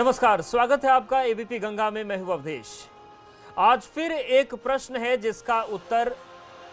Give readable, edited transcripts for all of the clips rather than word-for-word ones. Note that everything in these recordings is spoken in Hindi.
नमस्कार, स्वागत है आपका एबीपी गंगा में। मैं हूं अवधेश। आज फिर एक प्रश्न है जिसका उत्तर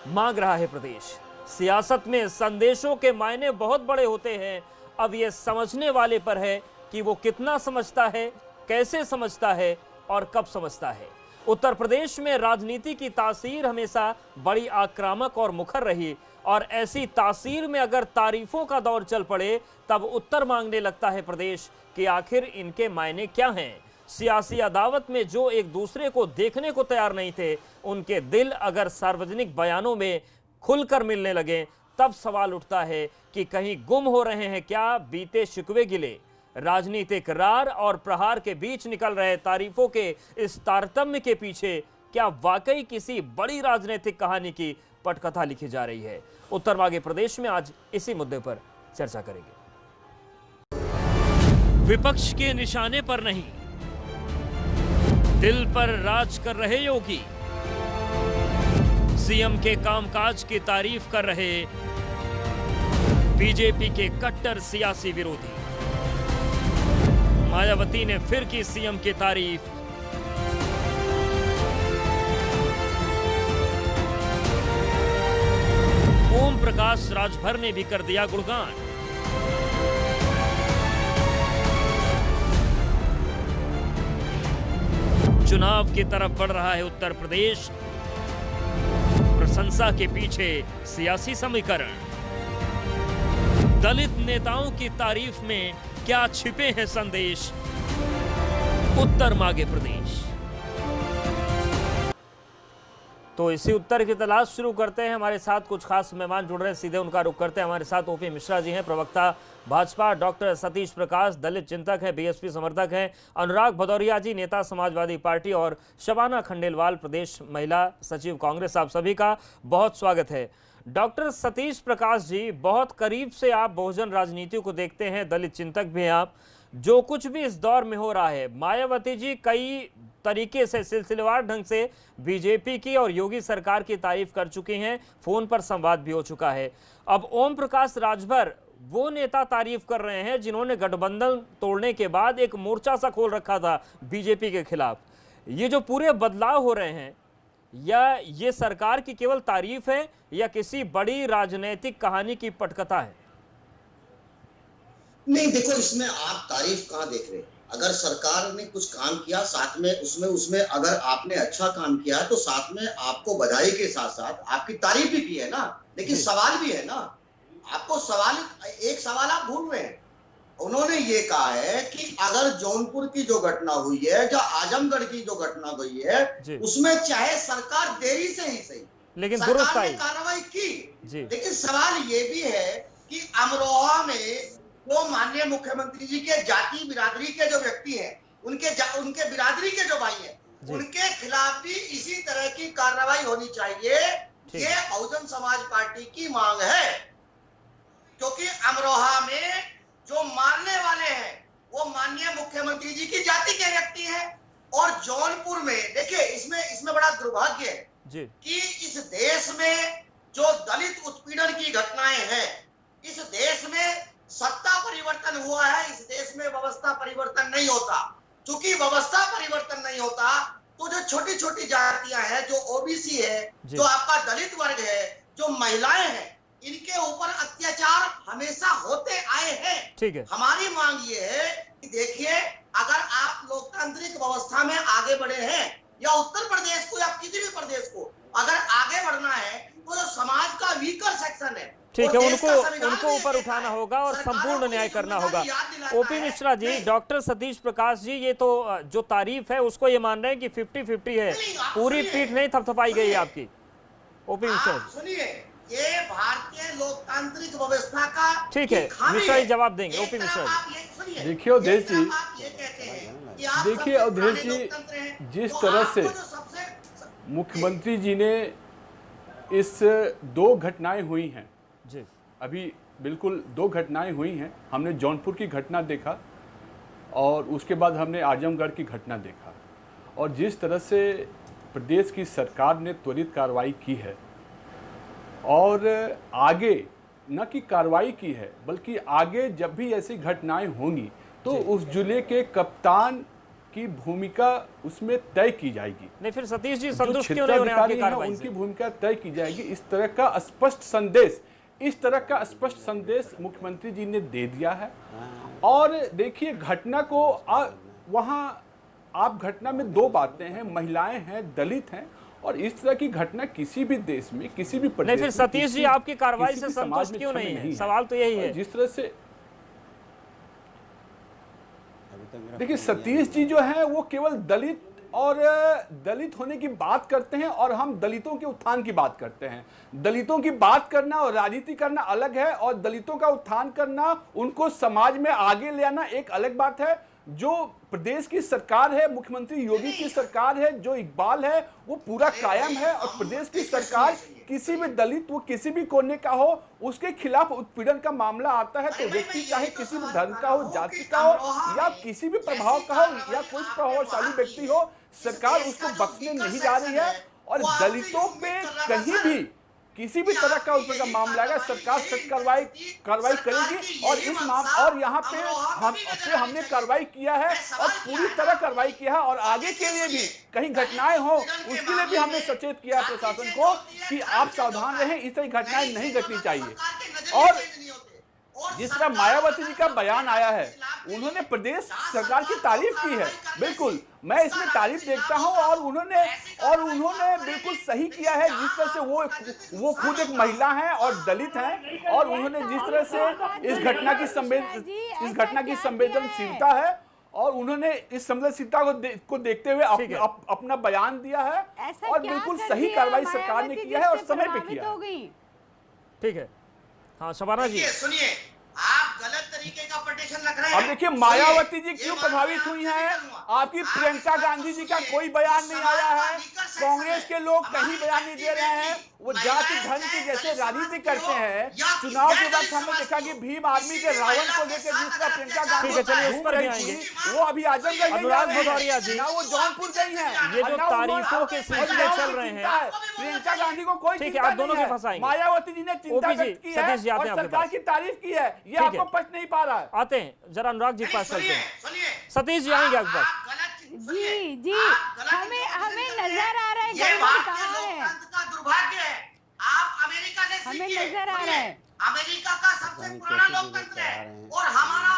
मांग रहा है प्रदेश। सियासत में संदेशों के मायने बहुत बड़े होते हैं। अब यह समझने वाले पर है कि वो कितना समझता है, कैसे समझता है और कब समझता है। उत्तर प्रदेश में राजनीति की तासीर हमेशा बड़ी आक्रामक और मुखर रही और ऐसी तासीर में अगर तारीफों का दौर चल पड़े तब उत्तर मांगने लगता है प्रदेश कि आखिर इनके मायने क्या हैं। सियासी अदावत में जो एक दूसरे को देखने को तैयार नहीं थे, उनके दिल अगर सार्वजनिक बयानों में खुलकर मिलने लगे तब सवाल उठता है कि कहीं गुम हो रहे हैं क्या बीते शिकवे गिले। राजनीतिक रार और प्रहार के बीच निकल रहे तारीफों के इस तारतम्य के पीछे क्या वाकई किसी बड़ी राजनीतिक कहानी की पटकथा लिखी जा रही है? उत्तर मांगे प्रदेश में आज इसी मुद्दे पर चर्चा करेंगे। विपक्ष के निशाने पर नहीं, दिल पर राज कर रहे योगी, सीएम के कामकाज की तारीफ कर रहे बीजेपी के कट्टर सियासी विरोधी। मायावती ने फिर की सीएम की तारीफ। ओम प्रकाश राजभर ने भी कर दिया गुणगान। चुनाव की तरफ बढ़ रहा है उत्तर प्रदेश। प्रशंसा के पीछे सियासी समीकरण। दलित नेताओं की तारीफ में क्या छिपे हैं संदेश? उत्तर मांगे प्रदेश। तो इसी उत्तर की तलाश शुरू करते हैं। हमारे साथ कुछ खास मेहमान जुड़ रहे हैं, सीधे उनका रुख करते हैं। हमारे साथ ओपी मिश्रा जी हैं, प्रवक्ता भाजपा, डॉक्टर सतीश प्रकाश दलित चिंतक हैं, बीएसपी समर्थक हैं, अनुराग भदौरिया जी नेता समाजवादी पार्टी और शबाना खंडेलवाल प्रदेश महिला सचिव कांग्रेस। आप सभी का बहुत स्वागत है। डॉक्टर सतीश प्रकाश जी, बहुत करीब से आप बहुजन राजनीति को देखते हैं, दलित चिंतक भी हैं आप। जो कुछ भी इस दौर में हो रहा है, मायावती जी कई तरीके से सिलसिलेवार ढंग से बीजेपी की और योगी सरकार की तारीफ कर चुकी हैं, फोन पर संवाद भी हो चुका है। अब ओम प्रकाश राजभर वो नेता तारीफ कर रहे हैं जिन्होंने गठबंधन तोड़ने के बाद एक मोर्चा सा खोल रखा था बीजेपी के खिलाफ। ये जो पूरे बदलाव हो रहे हैं, या ये सरकार की केवल तारीफ है या किसी बड़ी राजनीतिक कहानी की पटकथा है? नहीं, देखो, इसमें आप तारीफ कहाँ देख रहे हैं? अगर सरकार ने कुछ काम किया साथ में उसमें अगर आपने अच्छा काम किया तो साथ में आपको बधाई के साथ साथ आपकी तारीफ भी की है ना। लेकिन सवाल भी है ना, आपको एक सवाल आप भूल रहे हैं। उन्होंने ये कहा है कि अगर जौनपुर की जो घटना हुई है, जो आजमगढ़ की जो घटना हुई है, उसमें चाहे सरकार देरी से ही सही लेकिन सरकार ने कार्रवाई की। लेकिन सवाल ये भी है कि अमरोहा में वो माननीय मुख्यमंत्री जी के जाति बिरादरी के जो व्यक्ति हैं, उनके बिरादरी के जो भाई हैं, उनके खिलाफ भी इसी तरह की कार्रवाई होनी चाहिए। ये बहुजन समाज पार्टी की मांग है, क्योंकि अमरोहा में जो मारने वाले हैं वो माननीय मुख्यमंत्री जी की जाति के व्यक्ति हैं। और जौनपुर में देखिए, इसमें बड़ा दुर्भाग्य है कि इस देश में जो दलित उत्पीड़न की घटनाएं हैं, इस देश में सत्ता परिवर्तन हुआ है, इस देश में व्यवस्था परिवर्तन नहीं होता। क्योंकि व्यवस्था परिवर्तन नहीं होता तो जो छोटी छोटी जातियां हैं, जो ओबीसी है, जो आपका दलित वर्ग है, जो महिलाएं हैं, इनके ऊपर अत्याचार हमेशा होते आए हैं। ठीक है। हमारी मांग ये है कि देखिए, अगर आप लोकतांत्रिक व्यवस्था में आगे बढ़े हैं, या उत्तर प्रदेश को या किसी भी प्रदेश को अगर आगे बढ़ना है, तो जो समाज का वीकर सेक्शन है, ठीक है, उनको ऊपर उठाना होगा और संपूर्ण न्याय करना होगा। ओपी मिश्रा जी, डॉक्टर सतीश प्रकाश जी, ये तो जो तारीफ है उसको ये मान रहे हैं कि 50-50 है, पूरी पीठ नहीं थपथपाई गई आपकी। ओपी मिश्रा जी सुनिए, ये भारतीय लोकतांत्रिक व्यवस्था का ठीक है, मिश्रा जी जवाब देंगे। ओपी मिश्रा जी, देखिए अवधेश जी, देखिए अवधेश जी, जिस तरह से मुख्यमंत्री जी ने इस 2 घटनाएं हुई हैं जी, अभी बिल्कुल 2 घटनाएं हुई हैं। हमने जौनपुर की घटना देखा और उसके बाद हमने आजमगढ़ की घटना देखा, और जिस तरह से प्रदेश की सरकार ने त्वरित कार्रवाई की है और आगे न कि कार्रवाई की है, बल्कि आगे जब भी ऐसी घटनाएं होंगी तो उस जुले के कप्तान की भूमिका उसमें तय की जाएगी। नहीं, फिर सतीश जी जो संतुष्ट क्यों नहीं हो रहे हैं आपकी क्षेत्राधिकारी हैं, कार्रवाई उनकी से? भूमिका तय की जाएगी। इस तरह का स्पष्ट संदेश मुख्यमंत्री जी ने दे दिया है। और देखिए, घटना को वहां आप घटना में दो बातें हैं, महिलाएं हैं, दलित हैं, और इस तरह की घटना किसी भी देश में, किसी भी प्रदेश नहीं, फिर में, सतीश जी आपकी कार्रवाई किसी से भी समाज संतुष्ट में क्यों क्षम्य नहीं है? सवाल तो यही है। जिस तरह से देखिए, सतीश जी जो है वो केवल दलित होने की बात करते हैं, और हम दलितों के उत्थान की बात करते हैं। दलितों की बात करना और राजनीति करना अलग है, और दलितों का उत्थान करना, उनको समाज में आगे ले आना एक अलग बात है। जो प्रदेश की सरकार है, मुख्यमंत्री योगी की सरकार है, जो इकबाल है वो पूरा कायम है, और प्रदेश की सरकार किसी भी दलित, वो किसी भी कोने का हो, उसके खिलाफ उत्पीड़न का मामला आता है तो व्यक्ति चाहे किसी भी धर्म का हो, जाति का हो, या किसी भी प्रभाव का हो, या कोई प्रभावशाली व्यक्ति हो, सरकार उसको बख्शने नहीं जा रही है। और दलितों पे कहीं भी किसी भी तरह का उत्पीड़न का मामला आएगा, सरकार सख्त कार्रवाई करेगी। और इस और यहाँ पे हमने कार्रवाई किया है, और पूरी तरह कार्रवाई किया है, और आगे के लिए भी कहीं घटनाएं हो उसके लिए भी हमने सचेत किया प्रशासन को कि आप सावधान रहें, इस तरह घटनाएं नहीं घटनी चाहिए। और जिस तरह मायावती जी का बयान आया है, उन्होंने प्रदेश सरकार की तारीफ की है, बिल्कुल मैं इसमें तारीफ देखता हूं, और उन्होंने बिल्कुल सही किया है। जिस तरह से वो खुद एक महिला हैं और दलित हैं, और उन्होंने जिस तरह से इस घटना की संवेदनशीलता है, और उन्होंने इस संवेदनशीलता को देखते हुए अपना बयान दिया है, और बिल्कुल सही कार्रवाई सरकार ने किया है और समय पे किया है। ठीक है, हाँ शबाना जी, सुनिए, आप गलत तरीके का पटिशन रख रहे हैं। अब देखिए, मायावती जी क्यों प्रभावित हुई हैं? आपकी प्रियंका गांधी जी का कोई बयान नहीं आया है, कांग्रेस के लोग कहीं बयान नहीं दे रहे हैं, वो जाति धर्म की जैसे राजनीति करते हैं। चुनाव के वक्त हमने देखा कि भीम आर्मी के रावण को लेकर जिस तरह प्रियंका गांधी चलिए उस पर भी आएंगे। वो अभी आजमगढ़ में अनुराग भदौरिया जी, वो जौनपुर गई हैं। ये जो तारीफों के सिलसिले चल रहे हैं, प्रियंका गांधी को कोई ठीक है, आप दोनों के फंसाएंगे। मायावती जी ने चिंता व्यक्त की है सतीश जी आते हैं और आपके सरकार पास। की तारीफ की है, ये आपको पच नहीं पा रहा है। आते हैं, जरा अनुराग जी के पास चलते हैं। सुनिए, सतीश जी आएंगे आपके पास। जी हमें नजर आ रहा है ये गड़बड़ भारतीय कहाँ है, लोकतंत्र का दुर्भाग्य है। आप अमेरिका से हमें सीखिए। नजर आ रहा है। अमेरिका का सबसे पुराना लोकतंत्र है, और हमारा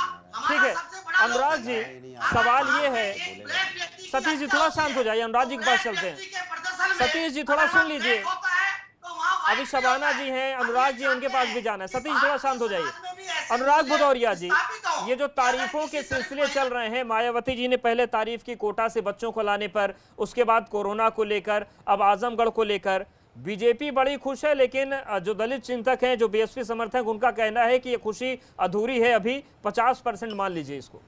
ठीक है सबसे बड़ा अनुराग लोकतंत्र जी, है। सवाल ये है, एक ब्लैक व्यक्ति की सतीश जी हत्या थोड़ा होती शांत हो है, जाइए, अनुराग जी के तो पास ब्लैक चलते हैं। व्यक्ति के प्रदर्शन में सतीश जी थोड़ा अगर सुन ब्लैक लीजिए, होता है, तो वहाँ व्हाइट अभी भी शबाना होता जी है। हैं, अनुराग जी उनके पास भी जाना है। सतीश थोड़ा शांत हो जाइए। समाज में भी ऐसे अनुराग मुद्दे भदौरिया जी, स्थापित हो। ये जो तारीफों के सिलसिले चल रहे हैं, मायावती जी ने पहले तारीफ की कोटा से बच्चों को लाने पर, उसके बाद कोरोना को लेकर, अब आजमगढ़ को लेकर, बीजेपी बड़ी खुश है, लेकिन जो दलित चिंतक हैं, जो बीएसपी समर्थक, उनका कहना है कि ये खुशी अधूरी है, अभी 50% मान लीजिए इसको।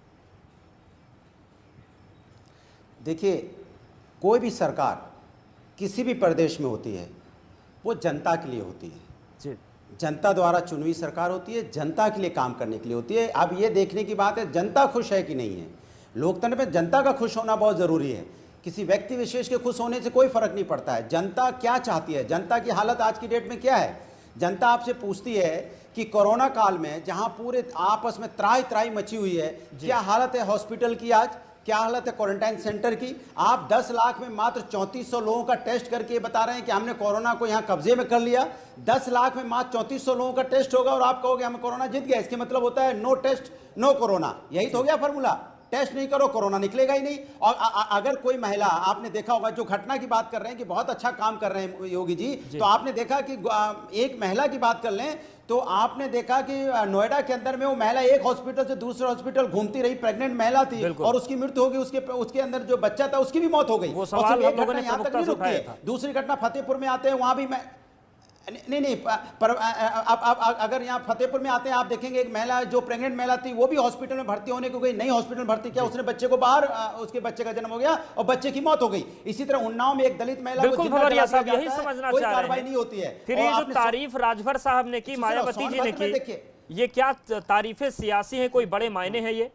देखिए, कोई भी सरकार किसी भी प्रदेश में होती है वो जनता के लिए होती है, जी, जनता द्वारा चुनी हुई सरकार होती है, जनता के लिए काम करने के लिए होती है। अब ये देखने की बात है जनता खुश है कि नहीं है। लोकतंत्र में जनता का खुश होना बहुत ज़रूरी है, किसी व्यक्ति विशेष के खुश होने से कोई फर्क नहीं पड़ता है। जनता क्या चाहती है, जनता की हालत आज की डेट में क्या है? जनता आपसे पूछती है कि कोरोना काल में जहां पूरे आपस में त्राही त्राही मची हुई है, क्या हालत है हॉस्पिटल की, आज क्या हालत है क्वारंटाइन सेंटर की। आप 10 लाख में मात्र 3400 लोगों का टेस्ट करके बता रहे हैं कि हमने कोरोना को यहां कब्जे में कर लिया। 10 लाख में मात्र 3400 लोगों का टेस्ट होगा और आप कहोगे हम कोरोना जीत गया। इसके मतलब होता है नो टेस्ट नो कोरोना, यही तो हो गया फॉर्मूला। टेस्ट नहीं करो कोरोना निकलेगा ही नहीं। और अगर कोई महिला, आपने देखा होगा, जो घटना की बात कर रहे हैं कि बहुत अच्छा काम कर रहे हैं योगी जी, तो आपने देखा कि एक महिला की बात कर लें तो आपने देखा कि नोएडा के अंदर में वो महिला एक हॉस्पिटल से दूसरे हॉस्पिटल घूमती रही, प्रेग्नेंट महिला थी और उसकी मृत्यु हो गई। उसके अंदर जो बच्चा था उसकी भी मौत हो गई। वो सवाल हम लोगों ने यहाँ तक नहीं रुकती है। दूसरी घटना फतेहपुर में आते हैं, वहां भी नहीं पर अब अगर यहाँ फतेहपुर में आते हैं, आप देखेंगे एक महिला जो प्रेग्नेंट महिला थी वो भी हॉस्पिटल में भर्ती होने को गई, नहीं हॉस्पिटल भर्ती किया, उसने बच्चे को बाहर, उसके बच्चे का जन्म हो गया और बच्चे की मौत हो गई। इसी तरह उन्नाव में एक दलित महिला बिल्कुल भदौरिया साहब यही समझना चाह रहे हैं, नहीं होती है। फिर ये जो तारीफ राजभर साहब ने की, मायावती जी ने की, ये क्या तारीफें सियासी हैं, कोई बड़े मायने हैं ये?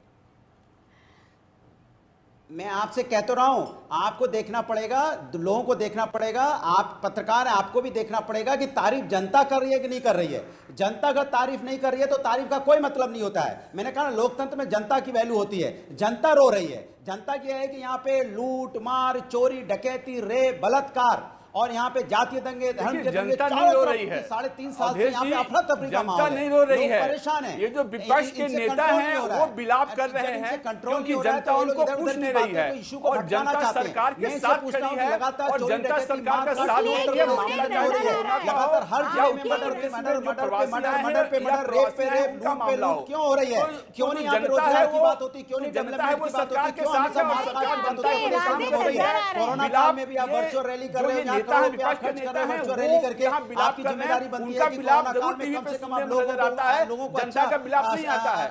मैं आपसे कह तो रहा हूं, आपको देखना पड़ेगा, लोगों को देखना पड़ेगा, आप पत्रकार हैं, आपको भी देखना पड़ेगा कि तारीफ जनता कर रही है कि नहीं कर रही है। जनता अगर तारीफ नहीं कर रही है तो तारीफ का कोई मतलब नहीं होता है। मैंने कहा लोकतंत्र में जनता की वैल्यू होती है। जनता रो रही है, जनता की है कि यहाँ पे लूट मार, चोरी, डकैती, रेप, बलात्कार और यहाँ पे जातीय दंगे, धर्म के दंगे, जनता नहीं रो रही है। 3.5 साल से यहाँ पे अफरा तफरी का माहौल है। जनता नहीं रो रही है, परेशान है। ये जो विपक्ष के नेता हैं वो बिलाप कर रहे हैं क्योंकि जनता उनको पूछ नहीं रही है और जनता सरकार के साथ खड़ी है और जनता सरकार का साथ देती है। मामला लगातार हर मर्डर पे मर्डर, रेप पे रेप, लूट पे लूट क्यों हो रही है? क्यों नहीं यहाँ पे रोजगार की बात होती? क्यों नहीं डेवलपमेंट की बात होती? क्यों हमेशा मार काट बंद हो रही है? कोरोना काल में भी आप वर्चुअल रैली कर रहे हैं, विपक्ष के नेता हैं वो करके आपकी जिम्मेदारी बनती है कि कोरोना काल में कम से कम आप लोगों को जनता का बिलाप नहीं आता है।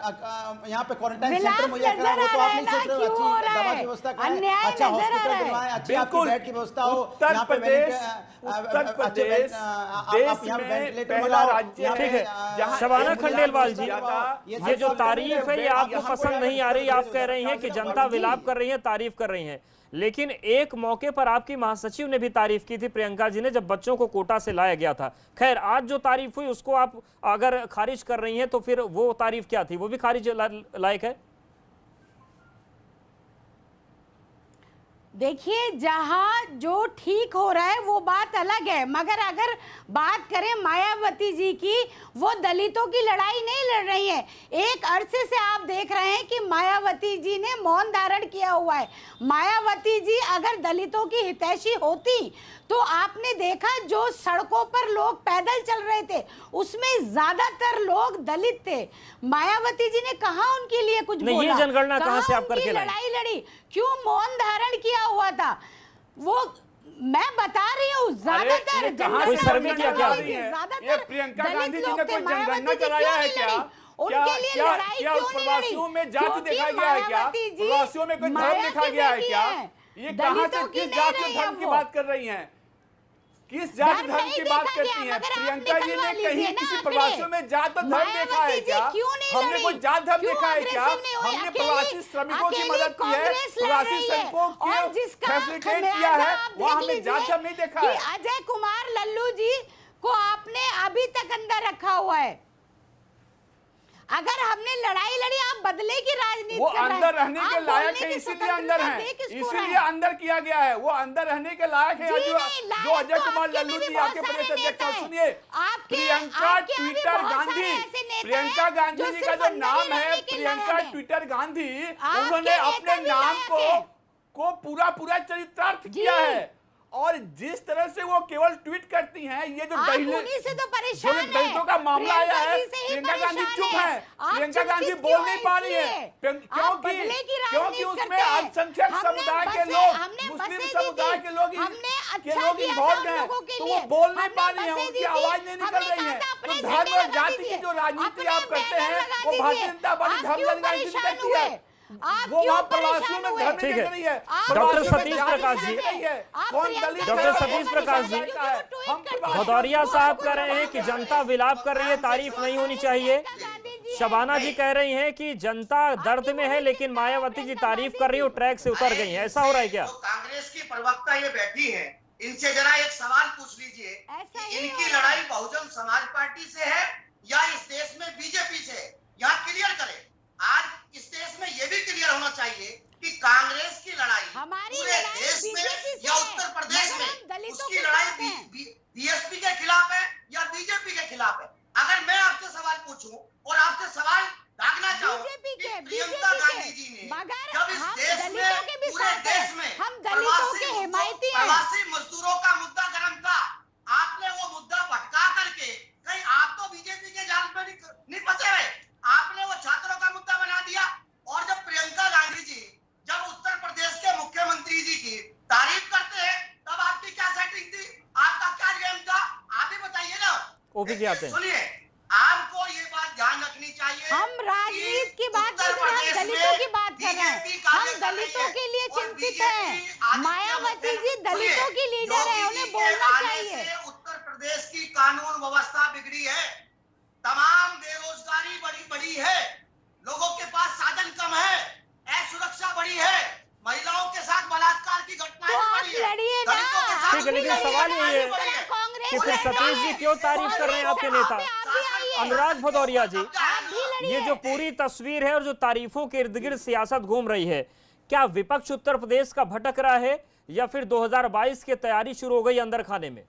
यहाँ पे क्वारंटाइन सेंटर मुहैया करा, वो तो आप नहीं सोच रहे हो। अच्छी दवा की व्यवस्था करें, अच्छा हॉस्पिटल बनवाएं, अच्छी आपकी बेड की व्यवस्था हो। उत्तर प्रदेश देश में पहला राज्य है जहां शबाना खंडेलवाल जी, ये जो तारीफ है ये आपको पसंद नहीं आ रही। आप कह रही हैं कि जनता विलाप कर रही है, तारीफ कर रही है, लेकिन एक मौके पर आपकी महासचिव ने भी तारीफ की थी, प्रियंका जी ने, जब बच्चों को कोटा से लाया गया था। खैर, आज जो तारीफ हुई उसको आप अगर खारिज कर रही हैं तो फिर वो तारीफ क्या थी? वो भी खारिज लायक है? देखिए, जहां जो ठीक हो रहा है वो बात अलग है, मगर अगर बात करें मायावती जी की, वो दलितों की लड़ाई नहीं लड़ रही है। एक अरसे से आप देख रहे हैं कि मायावती जी ने मौन धारण किया हुआ है। मायावती जी अगर दलितों की हितैषी होती तो आपने देखा जो सड़कों पर लोग पैदल चल रहे थे उसमें ज्यादातर लोग दलित थे। मायावती जी ने कहा उनके लिए कुछ नहीं, बोला? ये जनगणना कहां से आप करके लाए? लड़ाई लड़ी, क्यों मौन धारण किया हुआ था? वो मैं बता रही हूँ, ज्यादातर कोई सर्वे किया क्या? ये प्रियंका गांधी जी ने कोई जनगणना कराया है क्या? उनके लिए लड़ाई क्या उस प्रवासियों में जाति देखा गया है क्या? प्रवासियों में कोई धर्म देखा गया है क्या? ये कहां से किस जाति धर्म की बात कर रही हैं? किस जाति धर्म की बात करती हैं? प्रियंका जी ने कहीं किसी प्रवासियों में जात और धर्म देखा है क्या? हमने कोई जात धर्म देखा है क्या? हमने प्रवासी श्रमिकों की मदद की है, प्रवासी श्रमिकों की फैसिलिटेट किया है, वहां हमने जात धर्म नहीं देखा है। अजय कुमार लल्लू जी को आपने अभी तक अंदर रखा हुआ है। अगर हमने लड़ाई लड़ी, आप बदले की राजनीति वो अंदर रहने के लायक है, इसीलिए अंदर है, इसीलिए अंदर किया गया है। वो अंदर रहने के लायक है। जो अजय कुमार लल्लू जी आपके प्रदेश अध्यक्ष, सुनिए, प्रियंका ट्विटर गांधी, प्रियंका गांधी जी का जो नाम है प्रियंका ट्विटर गांधी, उन्होंने अपने नाम को पूरा चरितार्थ किया है। और जिस तरह से वो केवल ट्वीट करती हैं, ये जो दलितों का मामला आया है, प्रियंका गांधी चुप है, प्रियंका गांधी बोल नहीं पा रही है क्योंकि उसमें अल्पसंख्यक समुदाय के लोग, मुस्लिम समुदाय के लोग इन्वॉल्व हैं, तो वो बोल नहीं पा रही है, उनकी आवाज नहीं निकल रही है। तो धर्म और जाति की जो राजनीति आप करते हैं वो भारतीय जनता पार्टी धर्म राजनीति करती है। वो वहां प्रवासियों में धर्म ठीक देख रही है। डॉक्टर सतीश प्रकाश जी, डॉक्टर सतीश प्रकाश जी, भदौरिया साहब कह रहे हैं कि जनता विलाप कर रही है, तारीफ नहीं होनी चाहिए। शबाना जी कह रही हैं कि जनता दर्द में है लेकिन मायावती जी तारीफ कर रही है, ट्रैक से उतर गई है। ऐसा हो रहा है क्या? तो कांग्रेस की प्रवक्ता ये बैठी है, इनसे जरा एक सवाल पूछ लीजिए, इनकी लड़ाई बहुजन समाज पार्टी से है या इस देश में बीजेपी से? यहाँ क्लियर करें। आज इस देश में यह भी क्लियर होना चाहिए कि कांग्रेस की लड़ाई पूरे देश में या उत्तर प्रदेश में उसकी लड़ाई बीएसपी के खिलाफ है या बीजेपी के खिलाफ है? अगर मैं आपसे सवाल पूछूं और आपसे सवाल दागना चाहूं कि प्रियंका गांधी जी ने जब इस देश में पूरे देश में प्रवासी मजदूरों का मुद्दा गर्म था, आपने वो मुद्दा भटका करके, कहीं आप तो बीजेपी के जाल में नहीं फंसे हुए, आपने वो छात्रों का मुद्दा बना दिया। और जब प्रियंका गांधी जी जब उत्तर प्रदेश के मुख्यमंत्री जी की तारीफ करते हैं तब आपकी क्या सेटिंग थी? आपका क्या गेम था? आप ही बताइए ना। ओपीजी आते हैं। सुनिए, आपको ये बात ध्यान रखनी चाहिए, हम राजनीति की बात कर रहे हैं, दलितों की बात कर रहे हैं, हम दलितों के लिए चिंतित हैं। मायावती जी दलितों की लीडर है, उन्हें बोलना चाहिए। उत्तर प्रदेश की कानून व्यवस्था बिगड़ी है, तमाम बेरोजगारी बड़ी है, लोगों के पास साधन कम है, असुरक्षा बड़ी है, महिला सतीश जी क्यों तारीफ कर रहे हैं आपके नेता अनुराग भदौरिया जी? ये जो पूरी तस्वीर है और जो तारीफों के इर्द गिर्द सियासत घूम रही है, क्या विपक्ष उत्तर प्रदेश का भटक रहा है या फिर 2022 की तैयारी शुरू हो गई अंदर खाने में?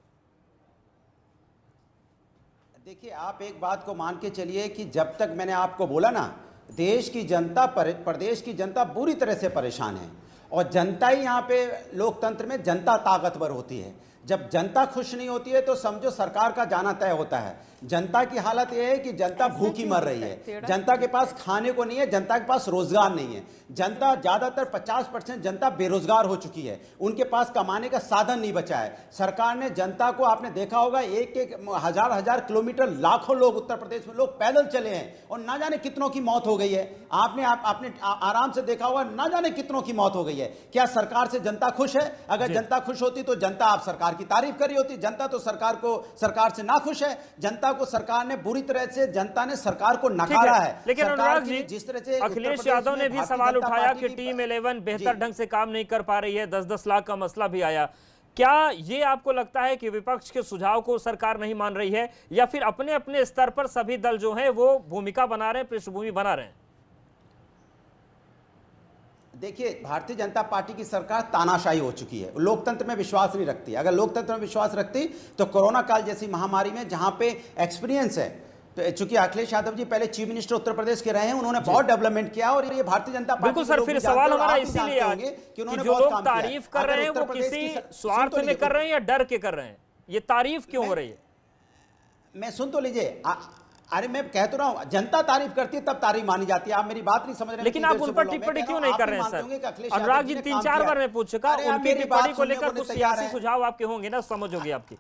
देखिए, आप एक बात को मान के चलिए कि जब तक मैंने आपको बोला ना, देश की जनता, प्रदेश की जनता बुरी तरह से परेशान है और जनता ही यहाँ पे लोकतंत्र में जनता ताकतवर होती है। जब जनता खुश नहीं होती है तो समझो सरकार का जाना तय होता है। जनता की हालत यह है कि जनता भूखी मर रही है, जनता के पास खाने को नहीं है, जनता के पास रोजगार नहीं है। जनता ज्यादातर 50% जनता बेरोजगार हो चुकी है, उनके पास कमाने का साधन नहीं बचा है। सरकार ने जनता को, आपने देखा होगा, एक एक हजार किलोमीटर लाखों लोग उत्तर प्रदेश में लोग पैदल चले हैं और ना जाने कितनों की मौत हो गई है। आपने आराम से देखा होगा, ना जाने कितनों की मौत हो गई है। क्या सरकार से जनता खुश है? अगर जनता खुश होती तो जनता आप सरकार की तारीफ कर रही होती। जनता तो सरकार से ना खुश है। जनता को सरकार ने बुरी तरह से, जनता ने सरकार को नकारा है। लेकिन अनुराग जी, जिस तरह से अखिलेश यादव ने भी सवाल उठाया कि टीम 11 बेहतर ढंग से काम नहीं कर पा रही है, 10-10 लाख का मसला भी आया। क्या ये आपको लगता है कि विपक्ष के सुझाव को सरकार नहीं मान रही है या फिर अपने अपने स्तर पर सभी दल जो हैं वो भूमिका बना रहे हैं, पृष्ठभूमि बना रहे हैं? देखिए, भारतीय जनता पार्टी की सरकार तानाशाही हो चुकी है, लोकतंत्र में विश्वास नहीं रखती। अगर लोकतंत्र में विश्वास रखती तो कोरोना काल जैसी महामारी में, जहां पे एक्सपीरियंस है, तो चूंकि अखिलेश यादव जी पहले चीफ मिनिस्टर उत्तर प्रदेश के रहे हैं, उन्होंने बहुत डेवलपमेंट किया और ये भारतीय जनता पार्टी। बिल्कुल सर, फिर सवाल हमारा इसीलिए आज कि जो लोग तारीफ कर रहे हैं वो किसी स्वार्थ में कर रहे हैं या डर के कर रहे हैं? ये तारीफ क्यों हो रही है? मैं सुन तो लीजिए, अरे मैं कह तो रहा हूं, जनता तारीफ करती है तब तारीफ मानी जाती है। आप मेरी बात नहीं समझ रहे। लेकिन आप उन पर टिप्पणी क्यों नहीं कर रहे हैं सर? अनुराग जी 3-4 बार मैं पूछ चुका, उनकी टिप्पणी को लेकर कुछ सियासी सुझाव आपके होंगे ना, समझ होगी आपकी।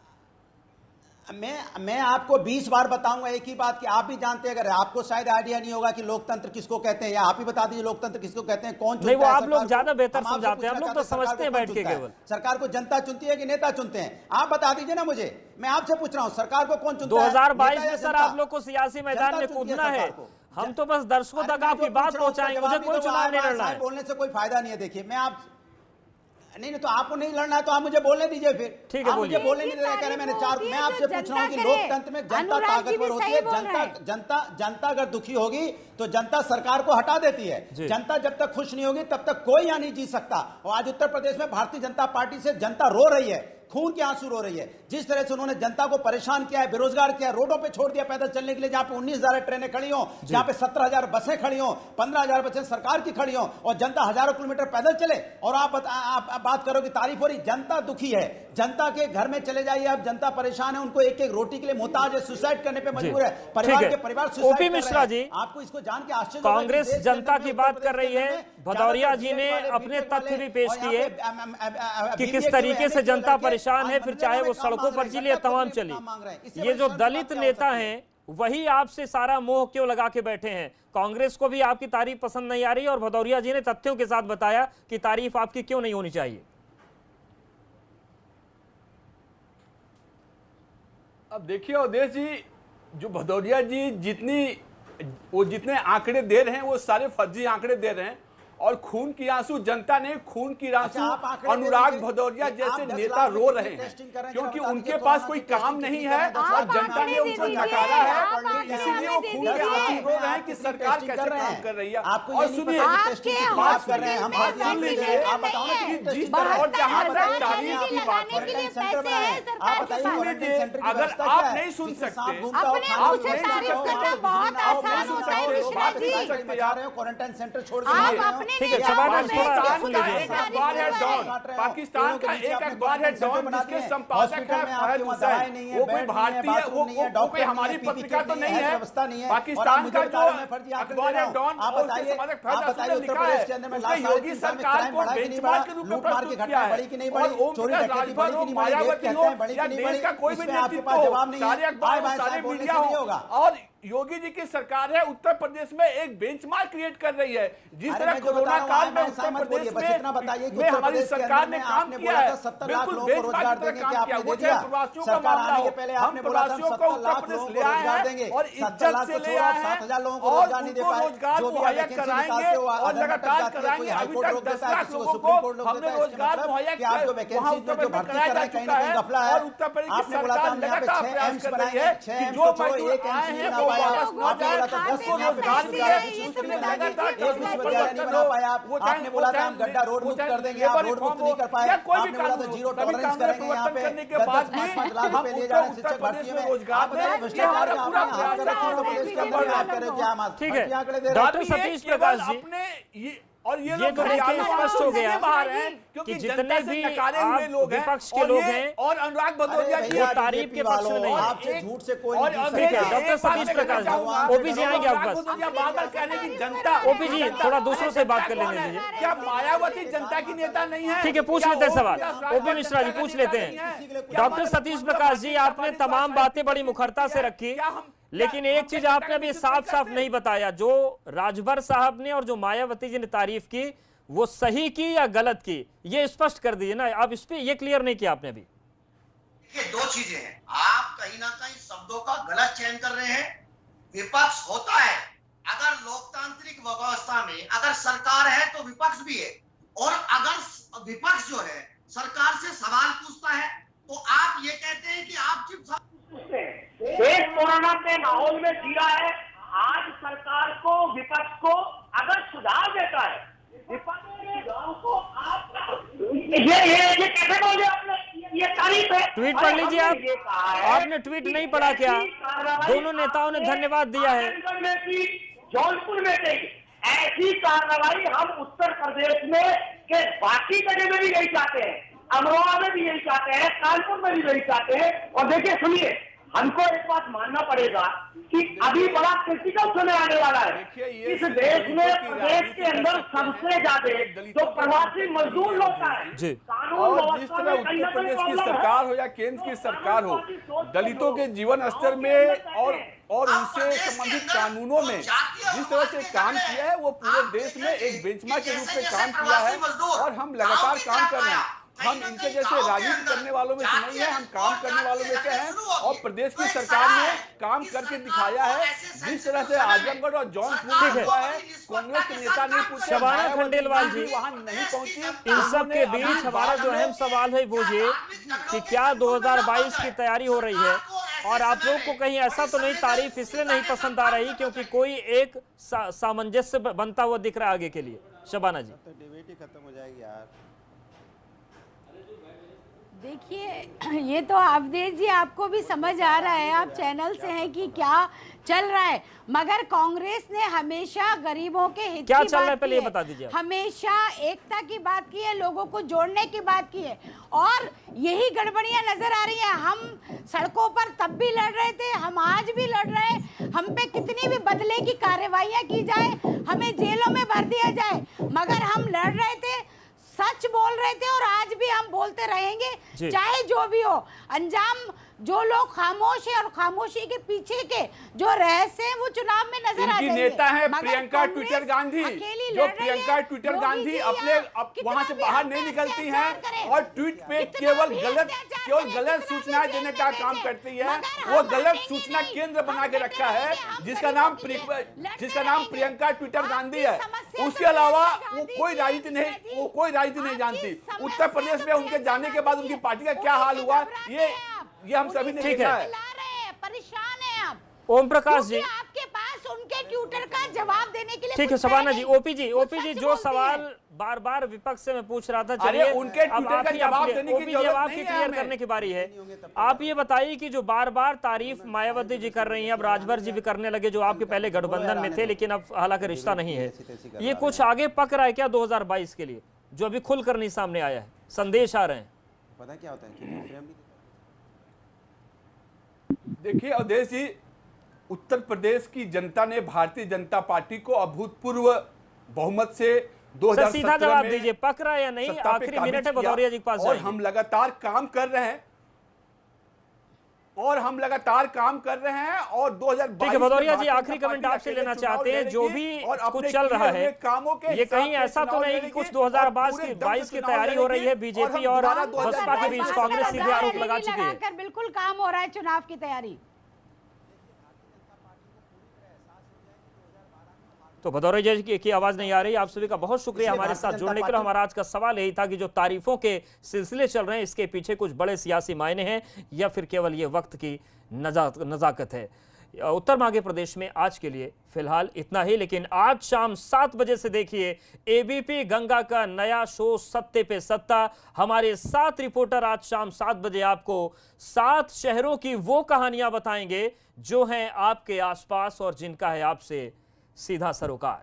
मैं आपको 20 बार बताऊंगा एक ही बात कि आप भी जानते हैं। अगर आपको शायद आइडिया नहीं होगा कि लोकतंत्र किसको कहते हैं, या आप ही बता दीजिए लोकतंत्र किसको कहते हैं, कौन चुनता है? नहीं, वो आप लोग ज्यादा बेहतर समझाते हैं, हम लोग तो समझते हैं बैठ के केवल। सरकार को जनता चुनती है कि नेता चुनते हैं? आप बता दीजिए ना मुझे, मैं आपसे पूछ रहा हूं, सरकार को कौन चुनता है? 2022 में सर आप लोग को सियासी मैदान में कूदना है, हम तो बस दर्शकों तक आपकी बात पहुंचाएंगे, मुझे कोई चुनाव नहीं लड़ना है। बोलने से कोई फायदा नहीं है। देखिए, मैं आप नहीं तो आपको नहीं लड़ना है तो आप मुझे बोलने दीजिए। फिर ठीक है, मुझे बोलने नहीं दे रहे, कह रहे मैंने 4। मैं आपसे पूछ रहा हूँ कि लोकतंत्र में जनता ताकतवर होती है। जनता अगर दुखी होगी तो जनता सरकार को हटा देती है। जनता जब तक खुश नहीं होगी तब तक कोई यहाँ नहीं जीत सकता। और आज उत्तर प्रदेश में भारतीय जनता पार्टी से जनता रो रही है, खून के आंसू रो रही है। जिस तरह से उन्होंने जनता को परेशान किया है, बेरोजगार किया, रोडों पे छोड़ दिया पैदल चलने के लिए, जहां पे 19,000 ट्रेनें खड़ी हो, जहां पे 17,000 बसें खड़ी हो, 15,000 बसें सरकार की खड़ी हो और जनता हजारों किलोमीटर पैदल चले और आप बात करो कि तारीफ हो रही। जनता दुखी है, जनता के घर में चले जाइए, अब जनता परेशान है, उनको एक एक रोटी के लिए मोहताज है, सुसाइड करने पे मजबूर है, परिवार ओपी मिश्रा जी, आपको इसको जान के आश्चर्य, कांग्रेस जनता की बात कर रही है, भदौरिया जी ने अपने तथ्य भी पेश किए कि किस तरीके से जनता परेशान है, फिर चाहे वो सड़कों पर चली या तमाम चली। ये जो दलित नेता हैं वही आपसे सारा मोह क्यों लगा के बैठे हैं? कांग्रेस को भी आपकी तारीफ पसंद नहीं आ रही और भदौरिया जी ने तथ्यों के साथ बताया कि तारीफ आपकी क्यों नहीं होनी चाहिए। अब देखिए अवधेश जी, जो भदौरिया जी जितने आंकड़े दे रहे हैं वो सारे फर्जी आंकड़े दे रहे हैं और खून की आंसू जनता ने, खून की आंसू अनुराग भदौरिया जैसे नेता रो रहे हैं क्योंकि उनके पास कोई काम नहीं है और जनता ने उनको नकारा है, इसीलिए वो खून के आंसू रो रहे हैं कि सरकार कैसे काम कर रही है। और सुनिए, बात कर रहे हैं हम, सुन लीजिए, जिस तरह और जहां तक तारीफ की बात है, अगर आप नहीं सुन सकते, क्वारंटाइन सेंटर छोड़ के ठीक है, पाकिस्तान का एक अखबार है डॉन, जिसके संपादक है फहद हुसैन, वो कोई भारतीय, वो कोई हमारी पत्रिका तो नहीं है। पाकिस्तान का जो अखबार है डॉन, उसके संपादक फहद हुसैन ने लिखा है उसने योगी सरकार को बेंचमार्क के रूप में प्रस्तुत किया है और ओम प्रकाश राजभर हो, मायावती हो या देश का कोई भी नेतृत्व हो, सारे अखबार, सारे मीडिया हो और योगी जी की सरकार है उत्तर प्रदेश में एक बेंचमार्क क्रिएट कर रही है। जिस अरे तरह मैं जो कोरोना बता रहा हूं, काल में आप उत्तर ऐसा मत बोलिए, प्रदेश बस इतना बताइए कि में उत्तर हमारी प्रदेश के सरकार अंदर ने में काम आपने किया बोला है, था 70 लाख बिल्कुल लोगों को रोजगार बेंचमार्क की देंगे, तरह क्या काम किया। आपने वो दे चाहे दिया? प्रवासियों का सरकार मामला आने हो, के पहले हम आपने बोला था प्रवासियों को 70 उत्तर लाख प्रदेश लोगों ले को आए रोजगार हैं देंगे, और 70 इज्जत लाख से को ले छोड़ो, आए 7,000 लोगों को हैं और रोजगार नहीं दे उनको पाए। रोजगार जो भी मुहैया वैकेंसी कराएंगे निकालते हो और अदर में लगातार तक जाती है, कोई कराएंगे। अभी हाईकोर्ट तक रोक 10 देता है, लाख किसी को लोगों सुप्रीम को कोर्ट रोक हमने देता है। इसका रोजगार मतलब मुहैया कि आप जो वहां वैकेंसी उत्तर में जो प्रदेश में भर्ती कराया कर जा रहे हैं कहीं चुका ना कहीं है घपला है। और उत्तर प्रदेश की आपने बोला था सरकार हम यहाँ पे लगातार 6 प्रयास एम्स कर रही बनाएंगे, है 6 कि एम्स जो को छोड़ो, मजदूर 1 एम्स आए नहीं हैं बना वो पाए आप। वापस न आपने जाए, बोला था 10 उनको यहाँ पे रोजगार विश्वविद्यालय दिए, कुछ ये कुछ तो नहीं बता बनाएंगे, दीजिए, एक विश्वविद्यालय नहीं बना पाए आप। आपने बोला था हम गड्ढा रोड मुक्त कर देंगे, आप रोड मुक्त नहीं कर पाए। आपने बोला था जीरो टॉलरेंस करेंगे यहाँ पे, 10-10, 5-5 लाख रुपए लिए जा रहे हैं शिक्षक भर्ती में। आप बताइए भ्रष्टाचार का आपने हाथ कर रखा है उत्तर प्रदेश के अंदर, आप कह रहे हो कि हम ठीक है, भर्ती आंकड़े दे रहे हैं। डॉक्टर सतीश प्रकाश जी, अपने और ये ये लोग तो देखिए स्पष्ट हो गया बाहर हैं क्योंकि कि जनता जितने से भी नकारे हुए आप लोग हैं विपक्ष के और लोग ये हैं, और अनुराग भदौरिया अरे की भैया, तारीफ के पक्ष में नहीं है। आपसे झूठ से कोई और नहीं जीत अभी ठीक है, सकता। डॉक्टर सतीश प्रकाश जी, ओपी जी आएंगे आप बस। बार-बार कहने की जनता, ओपी जी, थोड़ा दूसरों से बात कर लेने दीजिए। क्या मायावती जनता की नेता नहीं है? ठीक है, पूछ क्या लेते हैं वो सवाल। जनता ओपी मिश्रा जी जनता पूछ का लेते नेता नहीं हैं। है? डॉक्टर सतीश प्रकाश जी, आपने तमाम बातें बड़ी मुखरता से रखी, लेकिन एक चीज आपने अभी साफ साफ नहीं बताया, जो राजभर साहब ने और जो मायावती जी ने तारीफ की वो सही की या गलत की, ये स्पष्ट कर दीजिए ना। आप इस पे ये क्लियर नहीं किया आपने अभी। देखिए, दो चीजें हैं, आप कहीं ना कहीं शब्दों का गलत चयन कर रहे हैं। विपक्ष होता है, अगर लोकतांत्रिक व्यवस्था में अगर सरकार है तो विपक्ष भी है, और अगर विपक्ष जो है सरकार से सवाल पूछता है तो आप ये कहते हैं कि आप सिर्फ पूछते हैं। देश कोरोना के माहौल में जी रहा है। आज सरकार को, विपक्ष को अगर सुझाव देता है, विपक्ष के सुझाव को आप ये कैसे बोले आपने? ये तारीफ है। ट्वीट पढ़ लीजिए आप। आपने ट्वीट नहीं पढ़ा क्या? दोनों नेताओं ने धन्यवाद दिया है। जौनपुर में नहीं, ऐसी कार्रवाई हम उत्तर प्रदेश में के बाकी जगह में भी यही चाहते हैं, अमरोहा में भी यही चाहते हैं, कानपुर में भी यही चाहते हैं। और देखिए, सुनिए, हमको एक बात मानना पड़ेगा कि अभी बड़ा क्रिटिकल समय आने वाला है। इस देश में, प्रदेश के अंदर सबसे ज्यादा जो प्रवासी मजदूर लौटा है, जी। और जिस तरह उत्तर प्रदेश की सरकार हो या केंद्र की सरकार हो, दलितों के जीवन स्तर में और उनसे संबंधित कानूनों में जिस तरह से काम किया है, वो पूरे देश में एक बेंचमार्क के रूप में काम किया है और हम लगातार काम कर रहे हैं। हम इनके जैसे राजनीति करने वालों में से नहीं है, हम काम करने वालों में से हैं और प्रदेश की सरकार ने काम करके दिखाया है। जिस तरह से आजमगढ़ और जौनपुर में हुआ है, कांग्रेस के नेता नहीं पूछे, शबाना खंडेलवाल जी वहां नहीं पहुंची। इन सब के बीच हमारा जो अहम सवाल है वो ये कि क्या 2022 की तैयारी हो रही है, और आप लोग को कहीं ऐसा तो नहीं तारीफ इसलिए नहीं पसंद आ रही क्योंकि कोई एक सामंजस्य बनता हुआ दिख रहा है आगे के लिए? शबाना जी, तो डिबेट ही खत्म हो जाएगी यार। देखिए, ये तो अवधेश जी आपको भी समझ आ रहा है, आप चैनल से हैं, कि क्या चल रहा है। मगर कांग्रेस ने हमेशा गरीबों के हित क्या की चल रहा है बात पहले की ये बता दीजिए आप। हमेशा एकता की बात की है, लोगों को जोड़ने की बात की है, और यही गड़बड़ियां नजर आ रही हैं। हम सड़कों पर तब भी लड़ रहे थे, हम आज भी लड़ रहे हैं। हम पे कितनी भी बदले की कार्रवाइयां की जाए, हमें जेलों में भर दिया जाए, मगर हम लड़ रहे थे, सच बोल रहे थे, और आज भी हम बोलते रहेंगे, चाहे जो भी हो। अंजाम जो लोग खामोश है और खामोशी के पीछे के जो रहस्य हैं वो चुनाव में नजर आ इनकी जाएंगे। नेता है मगर प्रियंका कांग्रेस ट्विटर गांधी, अकेली जो लड़ रही प्रियंका है। ट्विटर योगी गांधी जी अपने यहाँ वहां से कितना बाहर भी नहीं हम पे निकलती अत्याचार हैं करें, और ट्वीट पे कितना केवल भी गलत अत्याचार करें, गलत कितना सूचना भी देने का जेल काम में करती है। मगर वो हम गलत हटेंगे सूचना नहीं, केंद्र बना हम के रखा है हटेंगे नहीं, जिसका हम नाम गरीबों के लिए जिसका लड़ते नाम रहेंगे। प्रियंका ट्विटर गांधी है। समस्या उसके तो अलावा प्रियंका वो गांधी कोई जी, राजनीति नहीं, जी, वो कोई राजनीति नहीं आपकी जानती। समस्या उत्तर प्रदेश तो में उनके प्रियंका जाने के बाद गांधी उनकी है। पार्टी का क्या हाल हुआ, ये हम सभी ने ठीक देखा है। है। परेशान है आप, ओम प्रकाश जी, क्योंकि आपके पास उनके ट्विटर का जवाब देने के लिए ठीक है। कुछ शबाना है जी, नहीं। ओपी जी वो जो सच बोलती सवाल है। बार बार विपक्ष से मैं पूछ रहा था, अरे चलिए उनके अब ट्विटर आप का ही जवाब देने की ओपी जी जरूरत अब आपकी नहीं है क्लियर हमें। करने की बारी है। आप ये बताइए कि जो बार बार तारीफ मायावती जी कर रही हैं, अब राजभर जी भी करने लगे जो आपके पहले गठबंधन में थे, लेकिन अब हालांकि रिश्ता नहीं है, ये कुछ आगे पक रहा है क्या 2022 के लिए, जो अभी खुलकर नहीं सामने आया है, संदेश आ रहे हैं? पता क्या होता है, देखिए अवधेश जी, उत्तर प्रदेश की जनता ने भारतीय जनता पार्टी को अभूतपूर्व बहुमत से 2017 सीधा जवाब में दीजिए, पक रहा है या नहीं? सत्ता पे आखिरी काबिज मिनट है, किया भदौरिया जी के पास और जाएंगे। हम लगातार काम कर रहे हैं। और हम लगातार काम कर रहे हैं और 2022 ठीक है भदौरिया जी, में आखिरी भारतीय कमेंट जनता आपसे पार्टी लेना अकेले चाहते हैं, चुनाव जो लड़ेगी भी और कुछ अपने चल रहा किए है, हुए कामों के ये हिसाब कहीं से ऐसा तो चुनाव नहीं कि लड़ेगी कुछ और 2022 पूरे की दम से 22 की चुनाव तैयारी हो रही है, लड़ेगी बीजेपी हम और दोबारा बसपा के बीच कांग्रेस सीधे आरोप लगा चुकी है। बिल्कुल काम हो रहा है चुनाव की तैयारी। तो भदौरिया जी की आवाज नहीं आ रही। आप सभी का बहुत शुक्रिया हमारे साथ जुड़ने के लिए। हमारा आज का सवाल यही था कि जो तारीफों के सिलसिले चल रहे हैं, इसके पीछे कुछ बड़े सियासी मायने हैं या फिर केवल ये वक्त की नजाकत है। उत्तर मांगे प्रदेश में आज के लिए फिलहाल इतना ही, लेकिन आज शाम 7 बजे से देखिए एबीपी गंगा का नया शो सत्ते पे सत्ता। हमारे 7 रिपोर्टर आज शाम 7 बजे आपको 7 शहरों की वो कहानियां बताएंगे जो हैं आपके आसपास और जिनका है आपसे सीधा सरोकार।